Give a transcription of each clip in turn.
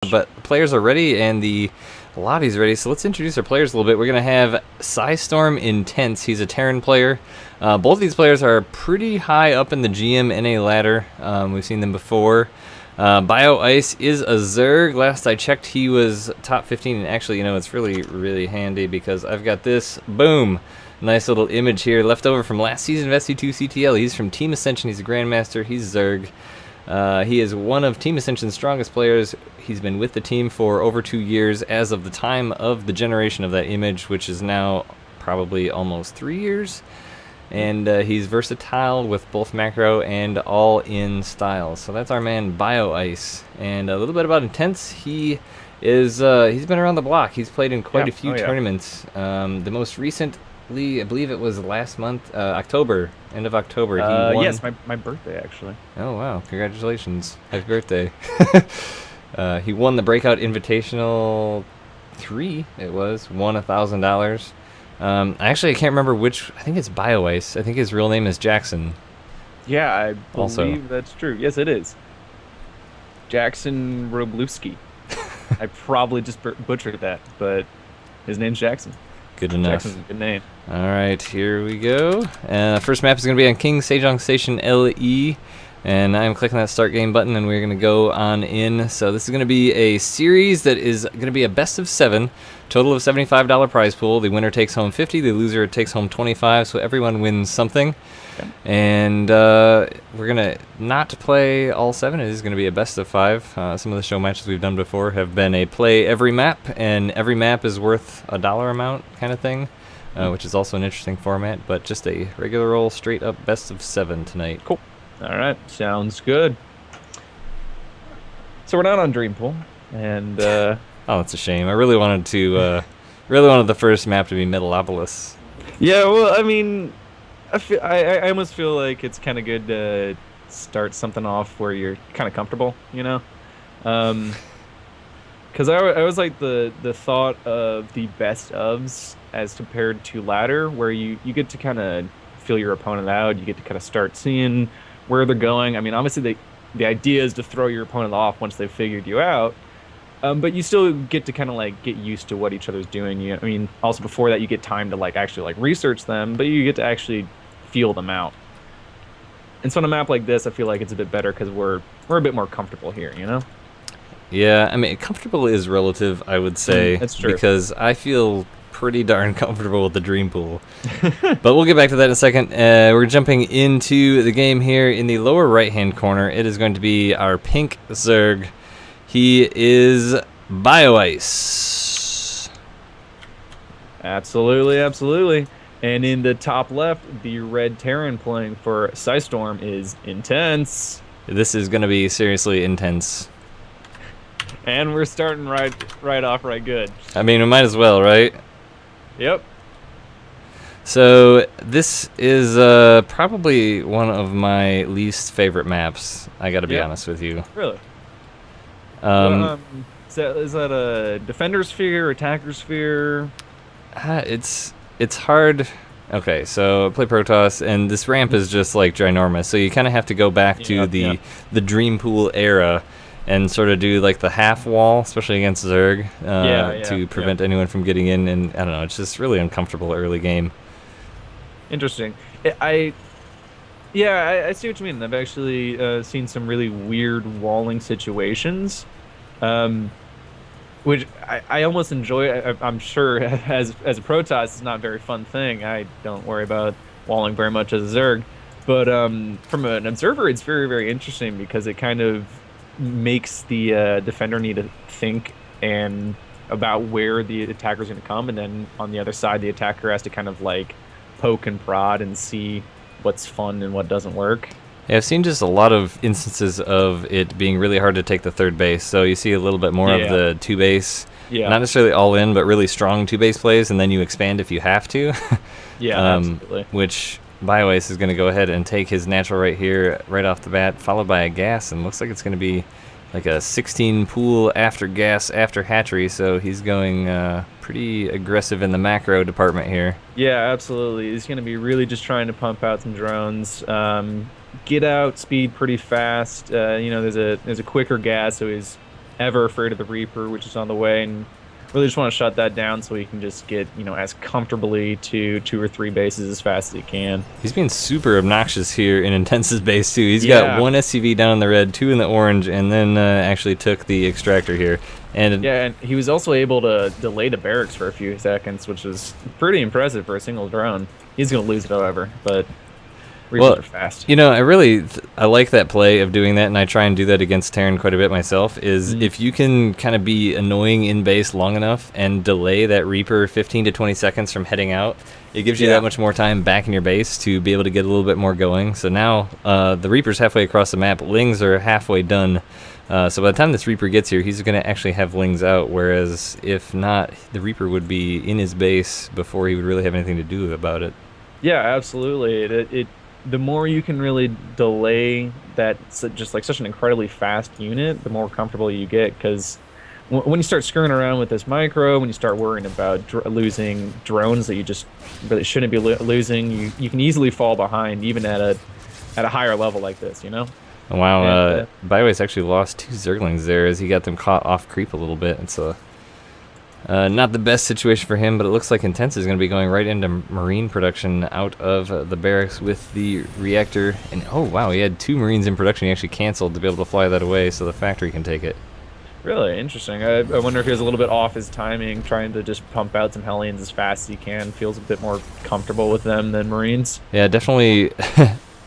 But the players are ready and the lobby's ready, so let's introduce our players a little bit. We're going to have Psystorm Intense. He's a Terran player. Both of these players are pretty high up in the GM ladder. We've seen them before. Bioice is a Zerg. Last I checked, he was top 15. And actually, you know, it's really, really handy because I've got this. Boom. Nice little image here left over from last season of SC2CTL. He's from Team Ascension. He's a Grandmaster. He's Zerg. He is one of Team Ascension's strongest players. He's been with the team for over 2 years as of the time of the generation of that image, which is now probably almost 3 years. And he's versatile with both macro and all-in styles. So that's our man Bioice. And a little bit about Intense. He is he's been around the block. He's played in quite a few tournaments. The most recently, I believe it was last month, October, end of October. He won. Yes, my birthday actually. Oh wow! Congratulations! Happy birthday! He won the Breakout Invitational 3. It was won $1,000. Actually, I can't remember which. I think it's Bioice. I think his real name is Jackson. Yeah, I Also. believe that's true. Yes, it is. Jackson Roblewski. I probably just butchered that, but his name's Jackson. Good enough. Jackson's a good name. All right, here we go. First map is going to be on King Sejong Station LE. And I'm clicking that start game button, and we're going to go on in. So this is going to be a series that is going to be a best of 7, total of $75 prize pool. The winner takes home 50, the loser takes home 25, so everyone wins something. Okay. And we're going to not play all 7. It is going to be a best of 5. Some of the show matches we've done before have been a play every map, and every map is worth a dollar amount kind of thing, which is also an interesting format, but just a regular old straight up best of 7 tonight. Cool. All right, sounds good. So we're not on Dreampool, and oh, that's a shame. I really wanted to, really wanted the first map to be Metalopolis. Yeah, well, I mean, I almost feel like it's kind of good to start something off where you're kind of comfortable, you know, because I was like the thought of the best ofs as compared to ladder, where you get to kind of feel your opponent out, you get to kind of start seeing where they're going. I mean, obviously the idea is to throw your opponent off once they've figured you out, but you still get to kind of like get used to what each other's doing. I mean, also before that you get time to like actually like research them, but you get to actually feel them out. And so on a map like this, I feel like it's a bit better because we're a bit more comfortable here, you know? Yeah, I mean, comfortable is relative, I would say. That's true. Because I feel pretty darn comfortable with the Dream Pool. But we'll get back to that in a second. We're jumping into the game here in the lower right-hand corner. It is going to be our pink Zerg. He is Bioice. Absolutely, absolutely. And in the top left, the red Terran playing for Psystorm is Intense. This is going to be seriously intense. And we're starting right off right good. I mean, we might as well, right? Yep. So this is probably one of my least favorite maps. I got to be honest with you. Really? Is that a defender sphere, attacker sphere? It's hard. Okay, so I play Protoss, and this ramp is just like ginormous. So you kind of have to go back to the Dream Pool era and sort of do like the half wall, especially against Zerg, to prevent anyone from getting in. And I don't know, it's just really uncomfortable early game. Interesting. I see what you mean. I've actually seen some really weird walling situations, which I almost enjoy. I'm sure as a Protoss, it's not a very fun thing. I don't worry about walling very much as a Zerg, but from an observer, it's very, very interesting because it kind of makes the defender need to think and about where the attacker's going to come, and then on the other side, the attacker has to kind of like poke and prod and see what's fun and what doesn't work. Yeah, I've seen just a lot of instances of it being really hard to take the third base, so you see a little bit more of the two base, not necessarily all in, but really strong two base plays, and then you expand if you have to. Absolutely. Which Bioice is going to go ahead and take his natural right here, right off the bat, followed by a gas, and looks like it's going to be like a 16 pool after gas, after hatchery, so he's going pretty aggressive in the macro department here. Yeah, absolutely. He's going to be really just trying to pump out some drones. Get out speed pretty fast. You know, there's a quicker gas, so he's ever afraid of the Reaper, which is on the way, and really just want to shut that down so he can just get, as comfortably to 2 or 3 bases as fast as he can. He's being super obnoxious here in Intense's base, too. He's got Yeah. 1 SCV down in the red, 2 in the orange, and then actually took the extractor here. And Yeah, and he was also able to delay the barracks for a few seconds, which is pretty impressive for a single drone. He's going to lose it, however, but Reapers are fast. I like that play of doing that, and I try and do that against Terran quite a bit myself, is if you can kind of be annoying in base long enough and delay that Reaper 15 to 20 seconds from heading out, it gives you that much more time back in your base to be able to get a little bit more going. So now the Reaper's halfway across the map, Lings are halfway done. So by the time this Reaper gets here, he's going to actually have Lings out, whereas if not, the Reaper would be in his base before he would really have anything to do about it. Yeah, absolutely. The more you can really delay that, just like such an incredibly fast unit, the more comfortable you get. Because when you start screwing around with this micro, when you start worrying about losing drones that you just really shouldn't be losing, you can easily fall behind, even at a higher level like this. Wow, Bioice actually lost 2 Zerglings there as he got them caught off creep a little bit. It's not the best situation for him, but it looks like Intense is going to be going right into Marine production out of the barracks with the reactor. And oh wow, he had 2 Marines in production. He actually canceled to be able to fly that away so the factory can take it. Really interesting. I wonder if he was a little bit off his timing, trying to just pump out some Hellions as fast as he can. Feels a bit more comfortable with them than Marines. Yeah, definitely.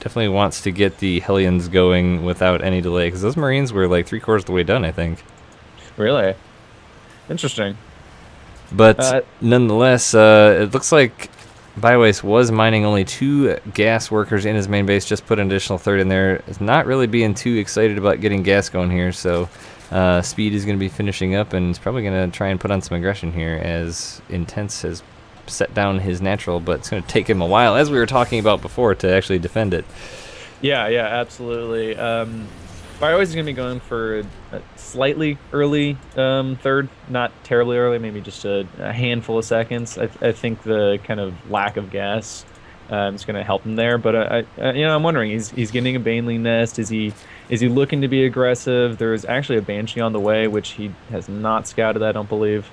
Definitely wants to get the Hellions going without any delay, because those Marines were like 3/4 of the way done, I think. Really? Interesting. But nonetheless, it looks like Bioice was mining only 2 gas workers in his main base, just put an additional 3rd in there. Is not really being too excited about getting gas going here, so Speed is going to be finishing up, and he's probably going to try and put on some aggression here as Intense has set down his natural, but it's going to take him a while, as we were talking about before, to actually defend it. Yeah, absolutely. Bioice is going to be going for a slightly early 3rd, not terribly early, maybe just a handful of seconds. I think the kind of lack of gas is going to help him there. But I'm wondering, he's getting a Baneling nest. Is he looking to be aggressive? There's actually a Banshee on the way, which he has not scouted, I don't believe.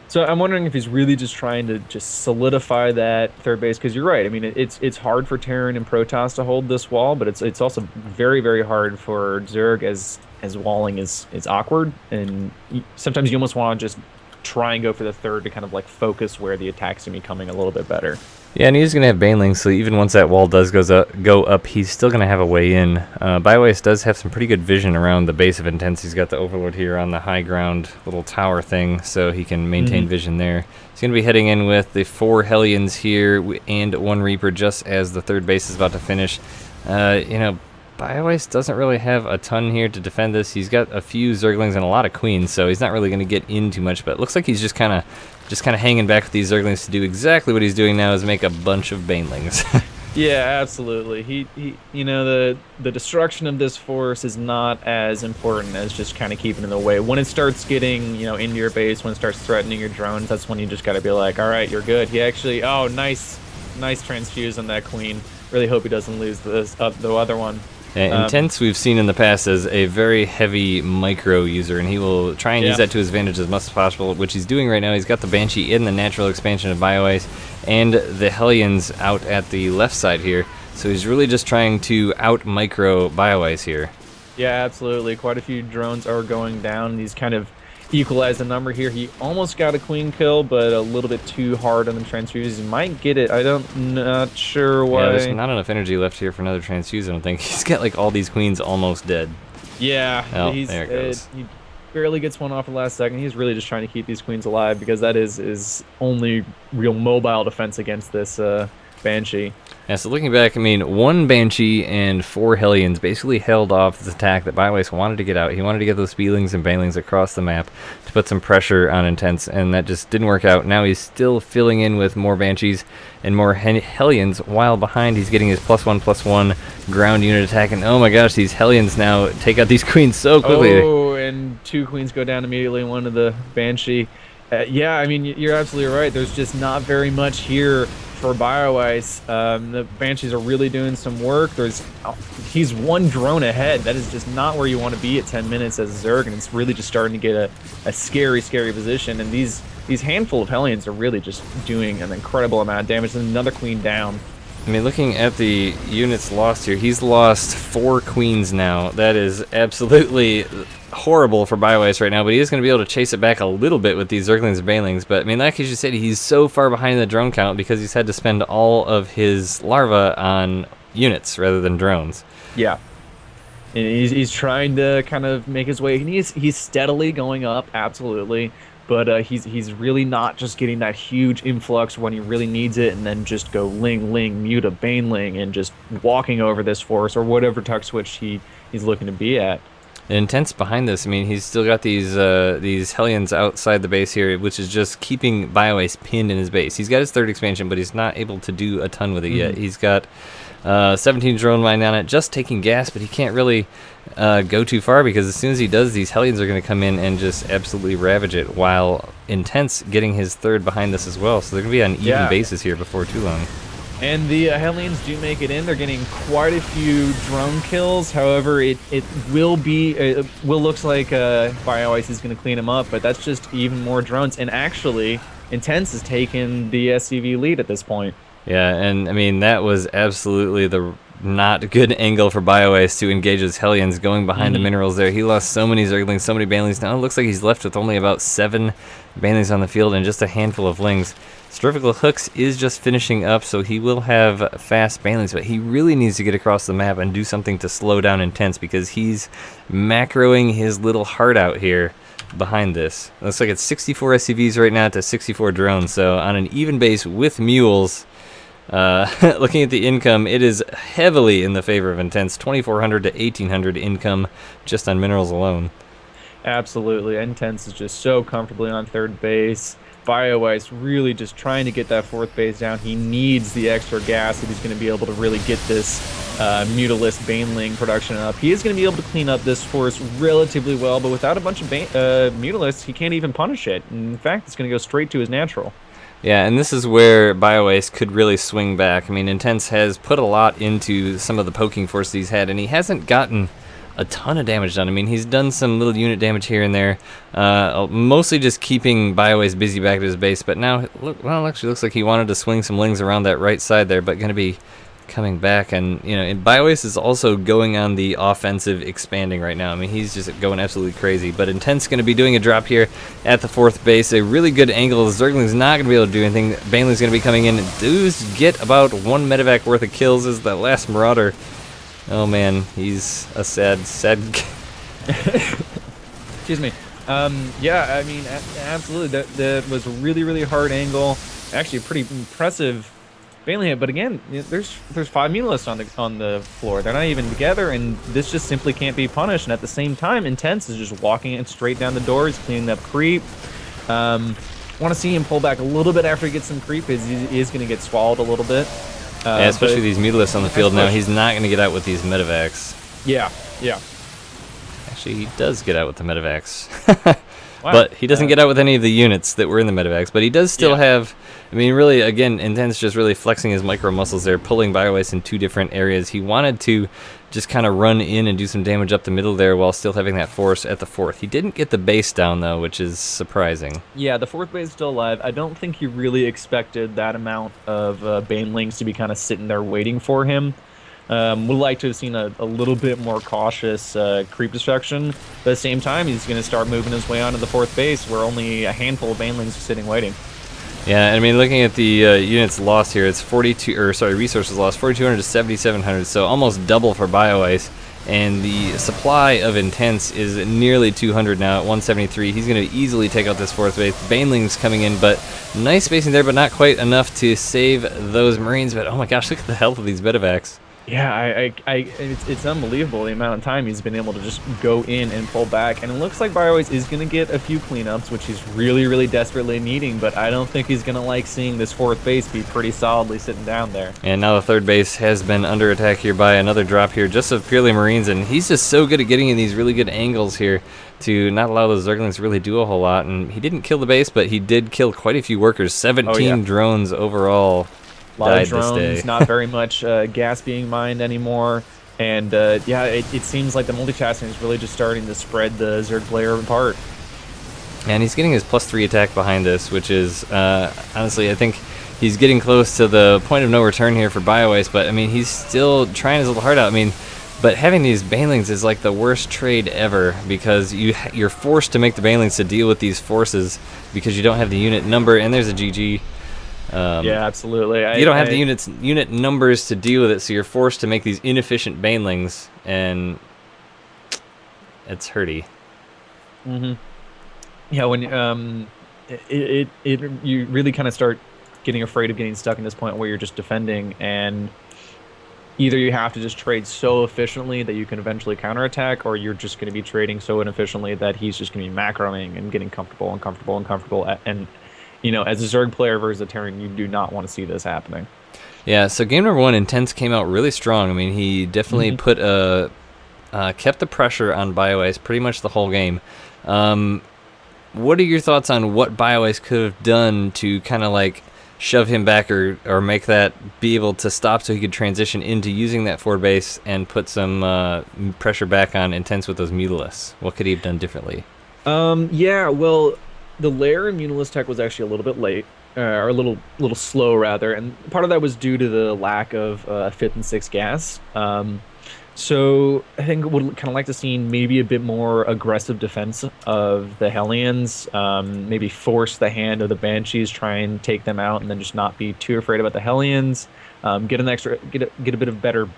So I'm wondering if he's really just trying to just solidify that 3rd base, because you're right. I mean, it's hard for Terran and Protoss to hold this wall, but it's also very, very hard for Zerg as walling is awkward, and sometimes you almost want to just try and go for the 3rd to kind of like focus where the attack's gonna be coming a little bit better. Yeah, and he's going to have Banelings, so even once that wall does go up, he's still going to have a way in. Bioice does have some pretty good vision around the base of Intense. He's got the Overlord here on the high ground little tower thing, so he can maintain vision there. He's going to be heading in with the 4 Hellions here and 1 Reaper just as the 3rd base is about to finish. Bioice doesn't really have a ton here to defend this. He's got a few Zerglings and a lot of Queens, so he's not really going to get in too much, but it looks like he's just kind of hanging back with these Zerglings to do exactly what he's doing now, is make a bunch of Banelings. Yeah, absolutely. He the destruction of this force is not as important as just kind of keeping in the way. When it starts getting, into your base, when it starts threatening your drones, that's when you just got to be like, all right, you're good. He actually, nice transfuse on that Queen. Really hope he doesn't lose the other one. Intense we've seen in the past as a very heavy micro user, and he will try and use that to his advantage as much as possible, which he's doing right now. He's got the Banshee in the natural expansion of Bioice and the Hellions out at the left side here, so he's really just trying to out micro Bioice here. Yeah, absolutely. Quite a few drones are going down. He's kind of equalized the number here. He almost got a Queen kill, but a little bit too hard on the transfuse. He might get it. Not sure why. Yeah, there's not enough energy left here for another transfuse, I don't think. He's got like all these Queens almost dead. Yeah, there it goes. He barely gets one off the last second. He's really just trying to keep these Queens alive, because that is his only real mobile defense against this Banshee. Yeah, so looking back, I mean, 1 Banshee and 4 Hellions basically held off this attack that Bioice wanted to get out. He wanted to get those Speedlings and Banelings across the map to put some pressure on Intense, and that just didn't work out. Now he's still filling in with more Banshees and more Hellions, while behind he's getting his +1/+1 ground unit attack, and oh my gosh, these Hellions now take out these Queens so quickly. Oh, and 2 Queens go down immediately, one of the Banshee. Yeah, I mean, you're absolutely right. There's just not very much here for Bioice. The Banshees are really doing some work. He's one drone ahead. That is just not where you want to be at 10 minutes as a Zerg, and it's really just starting to get a scary, scary position. And these handful of Hellions are really just doing an incredible amount of damage. And another Queen down. I mean, looking at the units lost here, he's lost 4 queens now. That is absolutely horrible for Bioice right now, but he is going to be able to chase it back a little bit with these Zerglings and Banelings. But, I mean, like you said, he's so far behind the drone count because he's had to spend all of his larvae on units rather than drones. Yeah. And he's trying to kind of make his way. And he's steadily going up, absolutely. But he's really not just getting that huge influx when he really needs it, and then just go ling, mute a Baneling, and just walking over this force or whatever tuck switch he's looking to be at. And Intense behind this, I mean, he's still got these Hellions outside the base here, which is just keeping Bioice pinned in his base. He's got his 3rd expansion, but he's not able to do a ton with it yet. He's got 17 drone mine on it, just taking gas, but he can't really go too far because as soon as he does, these Hellions are going to come in and just absolutely ravage it, while Intense getting his 3rd behind this as well. So they're going to be on even bases here before too long. And the Hellions do make it in. They're getting quite a few drone kills. However, it will looks like Bioice is going to clean him up, but that's just even more drones. And actually, Intense has taken the SCV lead at this point. Yeah, and I mean, that was absolutely the not good angle for Bioice to engage his Hellions going behind the minerals there. He lost so many Zerglings, so many Banelings. Now it looks like he's left with only about 7 Banelings on the field and just a handful of Lings. Strophical Hooks is just finishing up, so he will have fast Banelings, but he really needs to get across the map and do something to slow down Intense because he's macroing his little heart out here behind this. Looks like it's 64 SCVs right now to 64 drones, so on an even base with mules, looking at the income, it is heavily in the favor of Intense. 2,400 to 1,800 income just on minerals alone. Absolutely. Intense is just so comfortably on 3rd base. Bioice really just trying to get that 4th base down. He needs the extra gas if he's going to be able to really get this Mutalisk Baneling production up. He is going to be able to clean up this force relatively well, but without a bunch of Mutalisks, he can't even punish it. In fact, it's going to go straight to his natural. Yeah, and this is where Bioice could really swing back. I mean, Intense has put a lot into some of the poking force he's had, and he hasn't gotten a ton of damage done. I mean, he's done some little unit damage here and there, mostly just keeping Bioice busy back at his base. But now, actually looks like he wanted to swing some Lings around that right side there, but going to be coming back. And, you know, and Bioice is also going on the offensive expanding right now. I mean, he's just going absolutely crazy. But Intense going to be doing a drop here at the 4th base. A really good angle. Zergling's not going to be able to do anything. Baneling's going to be coming in. Dudes get about 1 medevac worth of kills as that last Marauder. Oh man, he's a sad Excuse me. Yeah, I mean, absolutely. That was a really hard angle. Actually, a pretty impressive Baneling hit. But again, there's 5 Mutalisks on the floor. They're not even together, and this just simply can't be punished. And at the same time, Intense is just walking it straight down the door. He's cleaning up creep. Want to see him pull back a little bit after he gets some creep. He is going to get swallowed a little bit. Yeah, especially these Mutalisks on the field now. He's not going to get out with these medevacs. Yeah. Actually, he does get out with the medevacs. Wow. But he doesn't get out with any of the units that were in the medevacs. But he does still have, I mean, really, again, Intense just really flexing his micro muscles there, pulling Bioice in 2 different areas. He wanted to just kind of run in and do some damage up the middle there while still having that force at the 4th. He didn't get the base down, though, which is surprising. Yeah, the 4th base is still alive. I don't think he really expected that amount of Banelings to be kind of sitting there waiting for him. Would like to have seen a little bit more cautious creep destruction. But at the same time, he's going to start moving his way onto the 4th base, where only a handful of Banelings are sitting waiting. Yeah, I mean, looking at the units lost here, it's resources lost, 4,200 to 7,700, so almost double for Bioice. And the supply of Intense is nearly 200 now at 173. He's going to easily take out this 4th base. Baneling's coming in, but nice spacing there, but not quite enough to save those Marines. But oh my gosh, look at the health of these medevacs. Yeah, it's unbelievable the amount of time he's been able to just go in and pull back. And it looks like Bioice is going to get a few cleanups, which he's really desperately needing. But I don't think he's going to like seeing this 4th base be pretty solidly sitting down there. And now the 3rd base has been under attack here by another drop here, just of purely Marines. And he's just so good at getting in these really good angles here to not allow those Zerglings to really do a whole lot. And he didn't kill the base, but he did kill quite a few workers, 17 drones overall. A lot of died this drones, day. not very much gas being mined anymore. And yeah, it seems like the multitasking is really just starting to spread the Zerg player apart. And he's getting his +3 attack behind this, which is, honestly, I think he's getting close to the point of no return here for Bioice, but, I mean, he's still trying his little heart out. I mean, but having these Banelings is like the worst trade ever, because you're forced to make the Banelings to deal with these forces because you don't have the unit number, and there's a GG. Yeah, absolutely. You don't have the unit numbers to deal with it, so you're forced to make these inefficient Banelings, and it's hurty. Mm-hmm. Yeah, when you really kind of start getting afraid of getting stuck in this point where you're just defending, and either you have to just trade so efficiently that you can eventually counterattack, or you're just going to be trading so inefficiently that he's just going to be macroing and getting comfortable and comfortable and comfortable. And you know, as a Zerg player versus a Terran, you do not want to see this happening. Yeah, so game number 1, Intense came out really strong. I mean, he definitely put kept the pressure on Bioice pretty much the whole game. What are your thoughts on what Bioice could have done to kind of like shove him back, or make that be able to stop so he could transition into using that forward base and put some pressure back on Intense with those Mutalisks? What could he have done differently? Yeah, well, the Lair and Mutalisk tech was actually a little bit late, or a little slow rather, and part of that was due to the lack of 5th and 6th gas. So I think would kind of like to see maybe a bit more aggressive defense of the Hellions. Maybe force the hand of the Banshees, try and take them out, and then just not be too afraid about the Hellions. Get a bit of better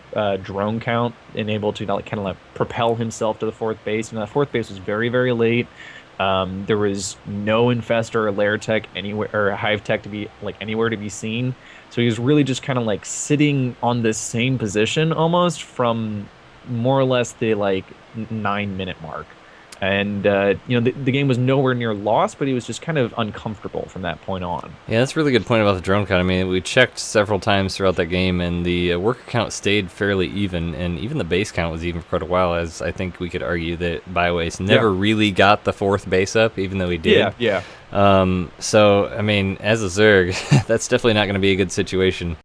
drone count, and able to kind of like propel himself to the 4th base. And that 4th base was very, very late. There was no infestor or lair tech anywhere, or hive tech to be like anywhere to be seen. So he was really just kind of like sitting on this same position almost from more or less the like 9-minute mark. And you know, the game was nowhere near lost, but he was just kind of uncomfortable from that point on. Yeah, that's a really good point about the drone count. I mean, we checked several times throughout that game, and the worker count stayed fairly even, and even the base count was even for quite a while, as I think we could argue that Bioice never really got the 4th base up, even though he did. Yeah. So, I mean, as a Zerg, that's definitely not going to be a good situation.